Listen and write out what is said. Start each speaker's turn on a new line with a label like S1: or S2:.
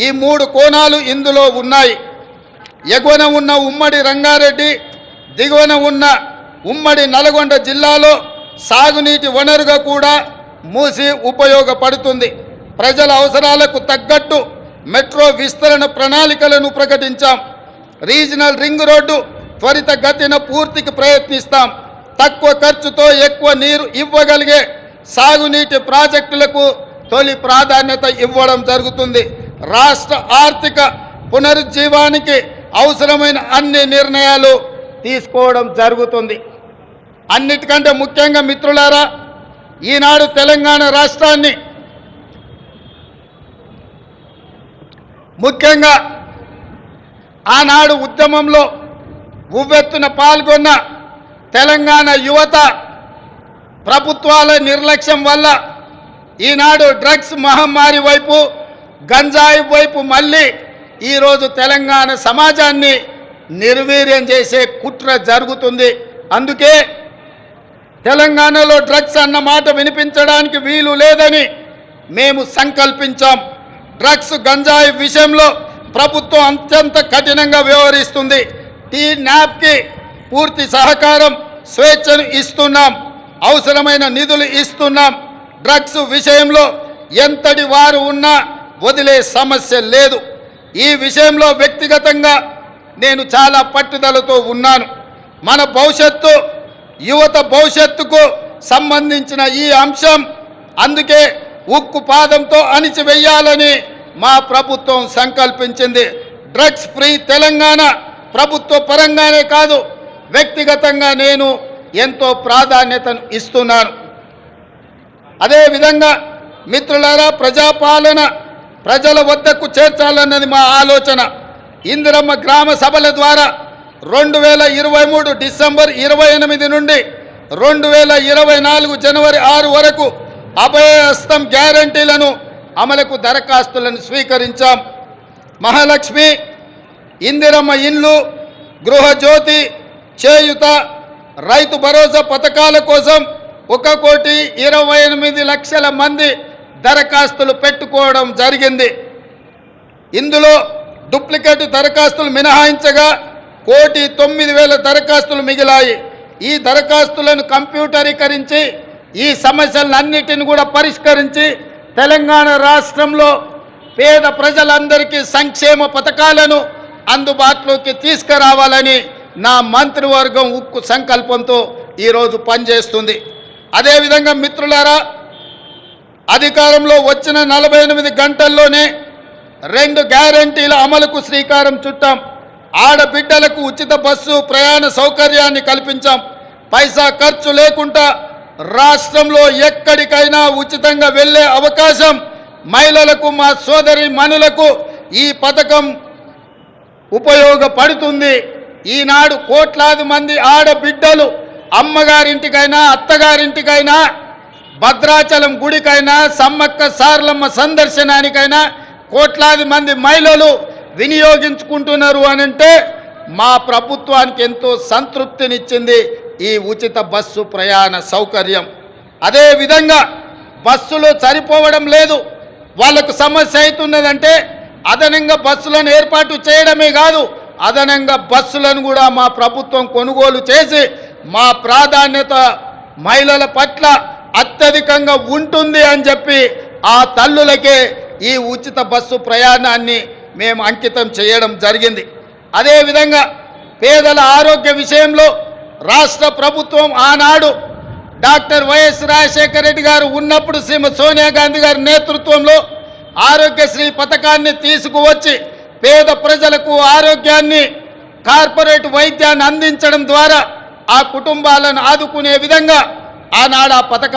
S1: ఈ 3 కోణాలు ఇందులో ఉన్నాయి. ఎగువన ఉన్న ఉమ్మడి రంగారెడ్డి, దిగువన ఉన్న ఉమ్మడి నల్గొండ జిల్లాలో సాగునీటి వనరుగా కూడా మూసి ఉపయోగపడుతుంది. ప్రజల అవసరాలకు తగ్గట్టు మెట్రో విస్తరణ ప్రణాళికలను ప్రకటించాం. రీజనల్ రింగ్ రోడ్డు త్వరితగతిన పూర్తికి ప్రయత్నిస్తాం. తక్కువ ఖర్చుతో ఎక్కువ నీరు ఇవ్వగలిగే సాగునీటి ప్రాజెక్టులకు తొలి ప్రాధాన్యత ఇవ్వడం జరుగుతుంది. రాష్ట్ర ఆర్థిక పునరుజ్జీవానికి అవసరమైన అన్ని నిర్ణయాలు తీసుకోవడం జరుగుతుంది. అన్నిటికంటే ముఖ్యంగా మిత్రులారా, ఈనాడు తెలంగాణ రాష్ట్రాన్ని ముఖ్యంగా ఆనాడు ఉద్యమంలో ఉవ్వెత్తున పాల్గొన్న తెలంగాణ యువత ప్రభుత్వాల నిర్లక్ష్యం వల్ల ఈనాడు డ్రగ్స్ మహమ్మారి వైపు, గంజాయి వైపు మళ్ళీ ఈరోజు తెలంగాణ సమాజాన్ని నిర్వీర్యం చేసే కుట్ర జరుగుతుంది. అందుకే తెలంగాణలో డ్రగ్స్ అన్న మాట వినిపించడానికి వీలు లేదని మేము సంకల్పించాం. డ్రగ్స్, గంజాయి విషయంలో ప్రభుత్వం అత్యంత కఠినంగా వ్యవహరిస్తుంది. టీ-న్యాప్కి పూర్తి సహకారం, స్వేచ్ఛను ఇస్తున్నాం. అవసరమైన నిధులు ఇస్తున్నాం. డ్రగ్స్ విషయంలో ఎంతటి వారు ఉన్నా వదిలే సమస్య లేదు. ఈ విషయంలో వ్యక్తిగతంగా నేను చాలా పట్టుదలతో ఉన్నాను. మన భవిష్యత్తు, యువత భవిష్యత్తుకు సంబంధించిన ఈ అంశం అందుకే ఉక్కు పాదంతో అణిచివేయాలని మా ప్రభుత్వం సంకల్పించింది. డ్రగ్స్ ఫ్రీ తెలంగాణ ప్రభుత్వ పరంగానే కాదు, వ్యక్తిగతంగా నేను ఎంతో ప్రాధాన్యతను ఇస్తున్నాను. అదేవిధంగా మిత్రులారా, ప్రజాపాలన ప్రజల వద్దకు చేర్చాలన్నది మా ఆలోచన. ఇందిరమ్మ గ్రామ సభల ద్వారా 2023 డిసెంబర్ 28 నుండి 2024 జనవరి 6 వరకు అభయహస్తం గ్యారంటీలను అమలుకు దరఖాస్తులను స్వీకరించాం. మహాలక్ష్మి, ఇందిరమ్మ ఇండ్లు, గృహజ్యోతి, చేయుత, రైతు భరోసా పథకాల కోసం 1,28,00,000 మంది దరఖాస్తులు పెట్టుకోవడం జరిగింది. ఇందులో డూప్లికేట్ దరఖాస్తులు మినహాయించగా 1,09,000 దరఖాస్తులు మిగిలాయి. ఈ దరఖాస్తులను కంప్యూటరీకరించి ఈ సమస్యలన్నిటిని కూడా పరిష్కరించి తెలంగాణ రాష్ట్రంలో పేద ప్రజలందరికీ సంక్షేమ పథకాలను అందుబాటులోకి తీసుకురావాలని నా మంత్రివర్గం ఉక్కు సంకల్పంతో ఈరోజు పనిచేస్తుంది. అదేవిధంగా మిత్రులారా, అధికారంలో వచ్చిన 48 గంటల్లోనే 2 గ్యారంటీల అమలుకు శ్రీకారం చుట్టాం. ఆడబిడ్డలకు ఉచిత బస్సు ప్రయాణ సౌకర్యాన్ని కల్పించాం. పైసా ఖర్చు లేకుండా రాష్ట్రంలో ఎక్కడికైనా ఉచితంగా వెళ్ళే అవకాశం మహిళలకు, మా సోదరి మనులకు ఈ పథకం ఉపయోగపడుతుంది. ఈనాడు కోట్లాది మంది ఆడబిడ్డలు అమ్మగారింటికైనా, అత్తగారింటికైనా, భద్రాచలం గుడికైనా, సమ్మక్క సారలమ్మ సందర్శనానికైనా కోట్లాది మంది మహిళలు వినియోగించుకుంటున్నారు అనంటే మా ప్రభుత్వానికి ఎంతో సంతృప్తినిచ్చింది ఈ ఉచిత బస్సు ప్రయాణ సౌకర్యం. అదేవిధంగా బస్సులు సరిపోవడం లేదు, వాళ్ళకు సమస్య అవుతున్నదంటే అదనంగా బస్సులను ఏర్పాటు చేయడమే కాదు, అదనంగా బస్సులను కూడా మా ప్రభుత్వం కొనుగోలు చేసి మా ప్రాధాన్యత మహిళల పట్ల అత్యధికంగా ఉంటుంది అని చెప్పి ఆ తల్లులకే ఈ ఉచిత బస్సు ప్రయాణాన్ని మేము అంకితం చేయడం జరిగింది. అదేవిధంగా పేదల ఆరోగ్య విషయంలో రాష్ట్ర ప్రభుత్వం ఆనాడు డాక్టర్ వైఎస్ రాజశేఖర రెడ్డి గారు ఉన్నప్పుడు శ్రీమతి సోనియా గాంధీ గారి నేతృత్వంలో ఆరోగ్యశ్రీ పథకాన్ని తీసుకువచ్చి పేద ప్రజలకు ఆరోగ్యాన్ని, కార్పొరేట్ వైద్యాన్ని అందించడం ద్వారా ఆ కుటుంబాలను ఆదుకునే విధంగా ఆనాడు ఆ పథకం